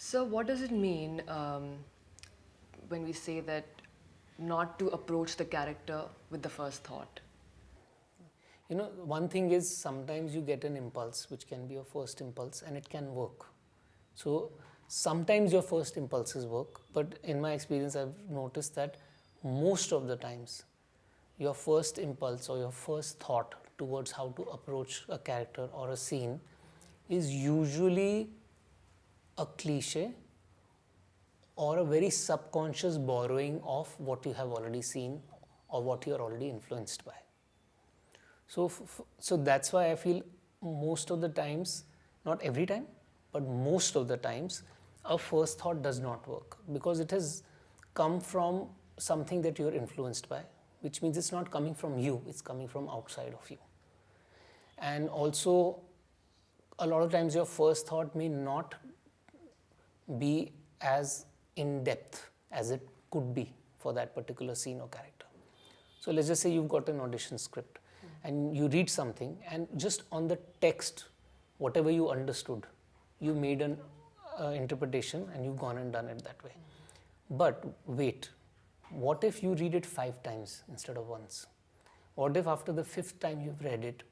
So, what does it mean when we say that not to approach the character with the first thought? You know, one thing is sometimes you get an impulse which can be your first impulse and it can work. So sometimes your first impulses work, but in my experience I've noticed that most of the times your first impulse or your first thought towards how to approach a character or a scene is usually a cliche or a very subconscious borrowing of what you have already seen or what you are already influenced by. So that's why I feel most of the times, not every time, but most of the times, a first thought does not work because it has come from something that you're influenced by, which means it's not coming from you, it's coming from outside of you. And also, a lot of times your first thought may not be as in depth as it could be for that particular scene or character. So let's just say you've got an audition script and you read something and just on the text, whatever you understood, you made an interpretation and you've gone and done it that way. But wait, what if you read it 5 times instead of once? What if after the 5th time you've read it,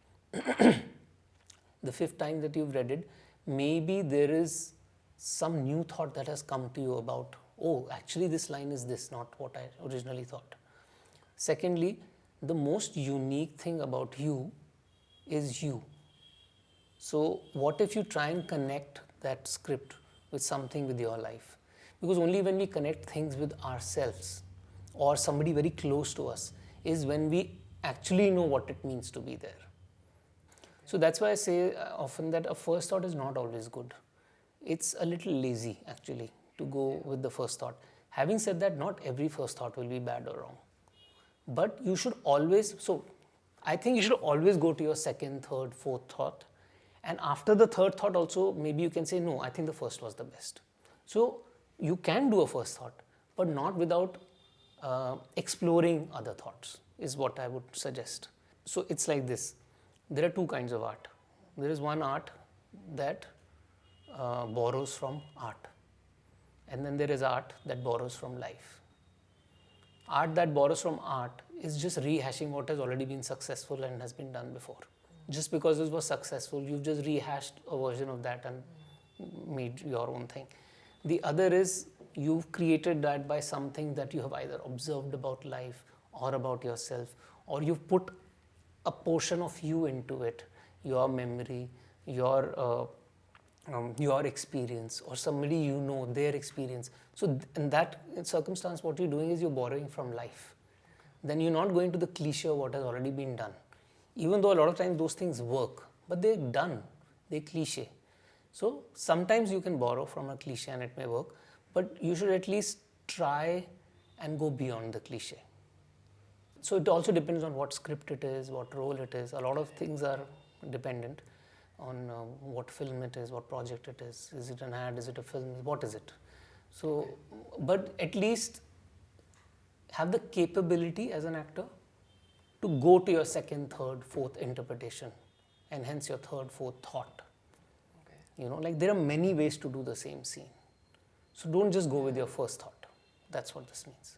the 5th time that you've read it, maybe there is some new thought that has come to you about, oh, actually this line is this, not what I originally thought. Secondly, the most unique thing about you is you. So what if you try and connect that script with something with your life? Because only when we connect things with ourselves or somebody very close to us is when we actually know what it means to be there. So that's why I say often that a first thought is not always good. It's a little lazy actually to go with the first thought. Having said that, not every first thought will be bad or wrong. But you should always, so I think you should always go to your second, third, fourth thought. And after the third thought also, maybe you can say, no, I think the first was the best. So you can do a first thought, but not without exploring other thoughts is what I would suggest. So it's like this. There are 2 kinds of art. There is one art that borrows from art. And then there is art that borrows from life. Art that borrows from art is just rehashing what has already been successful and has been done before. Just because it was successful, you've just rehashed a version of that and made your own thing. The other is you've created that by something that you have either observed about life or about yourself, or you've put a portion of you into it, your memory, your experience, or somebody you know, their experience. So in that circumstance, what you're doing is you're borrowing from life. Then you're not going to the cliche of what has already been done. Even though a lot of times those things work, but they're done, they're cliche. So sometimes you can borrow from a cliche and it may work, but you should at least try and go beyond the cliche. So it also depends on what script it is, what role it is. A lot of things are dependent on what film it is, what project it is. Is it an ad? Is it a film? What is it? So, but at least have the capability as an actor to go to your second, third, fourth interpretation and hence your third, fourth thought. Okay. You know, like there are many ways to do the same scene. So don't just go with your first thought. That's what this means.